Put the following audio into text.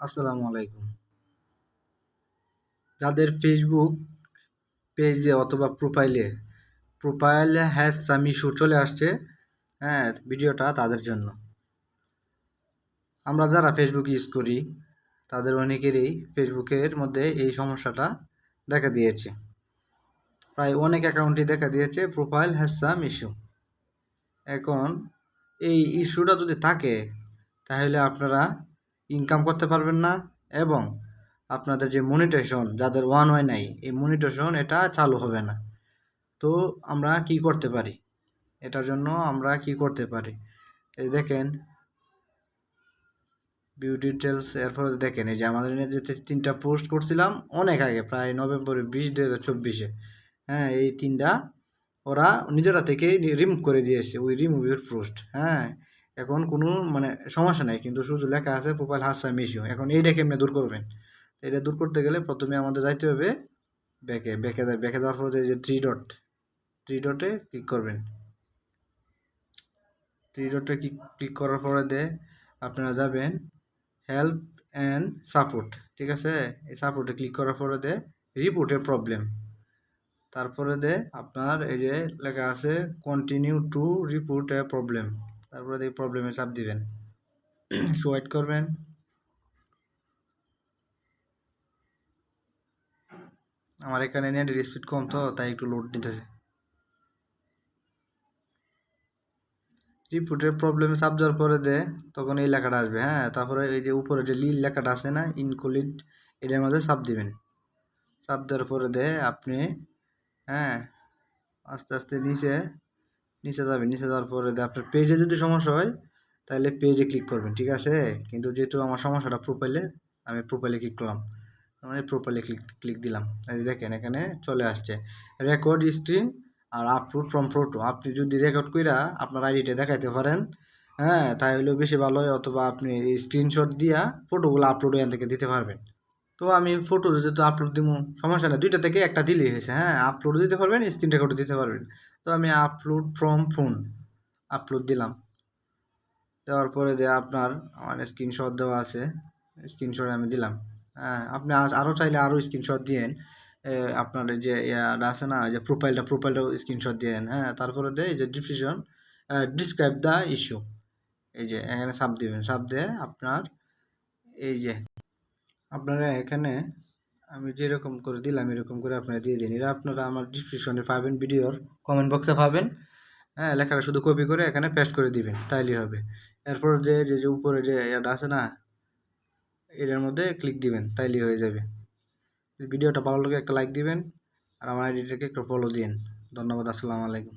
আসসালামু আলাইকুম। যাদের ফেসবুক পেজে অথবা প্রোফাইলে হ্যাজ সাম ইস্যু চলে আসছে, হ্যাঁ, ভিডিওটা তাদের জন্য। আমরা যারা ফেসবুক ইউজ করি তাদের অনেকেরই ফেসবুকের মধ্যে এই সমস্যাটা দেখা দিয়েছে। প্রায় অনেক অ্যাকাউন্টই দেখা দিয়েছে প্রোফাইল হ্যাজ সাম ইস্যু। এখন এই ইস্যুটা যদি থাকে তাহলে আপনারা ইনকাম করতে পারবেন না, এবং আপনাদের যে মনিটাইজেশন যাদের ওয়ান হয় নাই, এই মনিটাইজেশন এটা চালু হবে না। তো আমরা কি করতে পারি? এটার জন্য আমরা কি করতে পারি? এই দেখেন ভিউ ডিটেলস, এরপরে দেখেন এই যে আমাদের যে 3টা পোস্ট করছিলাম অনেক আগে, প্রায় নভেম্বর 20, 2024-এ। হ্যাঁ, এই 3টা ওরা নিজেরা থেকেই রিমুভ করে দিয়েছে, ওই রিমুভের পোস্ট। হ্যাঁ, এখন কোনো সমস্যা নাই, কিন্তু শুধু লেখা আছে প্রোফাইল হ্যাজ সাম ইস্যু। এখন এইটা কেমনে দূর করবেন? এটা দূর করতে গেলে প্রথমে আমাদের যাইতে হবে ব্যাকে দেওয়ার পরে যে থ্রি ডটে ক্লিক করবেন। থ্রি ডটে ক্লিক করার পরে আপনারা যাবেন হেল্প অ্যান্ড সাপোর্ট, ঠিক আছে? এই সাপোর্টে ক্লিক করার পরে রিপোর্টের প্রবলেম, তারপরে আপনার এই যে লেখা আছে continue to report A problem, তারপরে এই প্রবলেমে চাপ দিবেন। ওয়েট করবেন। আমার এখানে নেটের স্পিড কম, তো তাই একটু লোড নিতেছে। রিপোর্টের প্রবলেমে চাপ দেওয়ার পরে তখন এই লেখাটা আসবে। হ্যাঁ, তারপরে এই যে উপরে যে লীল লেখাটা আছে না, ইনকলিড, এটার মধ্যে চাপ দিবেন। চাপ দেওয়ার পরে আপনি, হ্যাঁ, আস্তে আস্তে নিচে যাবেন। নিচে যাওয়ার পরে আপনার পেজে যদি সমস্যা হয় তাহলে পেজে ক্লিক করবেন, ঠিক আছে? কিন্তু যেহেতু আমার সমস্যাটা প্রোফাইলে, আমি প্রোফাইলে ক্লিক করলাম, প্রোফাইলে ক্লিক দিলাম। এই দেখেন এখানে চলে আসছে রেকর্ড স্ক্রিন আর আপলোড ফ্রম ফটো। আপনি যদি রেকর্ড কইরা আপনার আইডিটা দেখাইতে পারেন, হ্যাঁ, তাহলে বেশি ভালো হয়। অথবা আপনি স্ক্রিনশট দিয়া ফটোগুলো আপলোড এখান থেকে দিতে পারবেন। তো আমি ফটো যেহেতু আপলোড দিব, সমস্যা নেই, 2টা থেকে একটা দিলেই হয়েছে। হ্যাঁ, আপলোড দিতে পারবেন, স্ক্রিন রেকর্ডও দিতে পারবেন। তো আমি আপলোড ফ্রম ফোন আপলোড দিলাম। দেওয়ার পরে আপনার আমার স্ক্রিনশট দেওয়া আছে, স্ক্রিনশট আমি দিলাম। হ্যাঁ, আপনি আরও চাইলে আরও স্ক্রিনশট দিয়েন। আপনার যে ইয়াটা আছে না, যে প্রোফাইলটাও স্ক্রিনশট দিয়েন। হ্যাঁ, তারপরে এই যে ডিসক্রাইব দ্য ইস্যু, এই যে এখানে সাব দিবেন। সাব দিয়ে আপনার এই যে আপনারা এখানে আমি যেরকম করে দিলাম এরকম করে আপনারা দিয়ে দিন। এটা আপনারা আমার ডিসক্রিপশনে পাবেন, ভিডিওর কমেন্ট বক্সে পাবেন। হ্যাঁ, লেখাটা শুধু কপি করে এখানে পেস্ট করে দিবেন, তাইলেই হবে। এরপর যে উপরে যে এটা আছে না, এটার মধ্যে ক্লিক দিবেন, তাইলেই হয়ে যাবে। ভিডিওটা ভালো লাগে একটা লাইক দিবেন, আর আমার আইডিটাকে একটা ফলো দিন। ধন্যবাদ। আসসালামু আলাইকুম।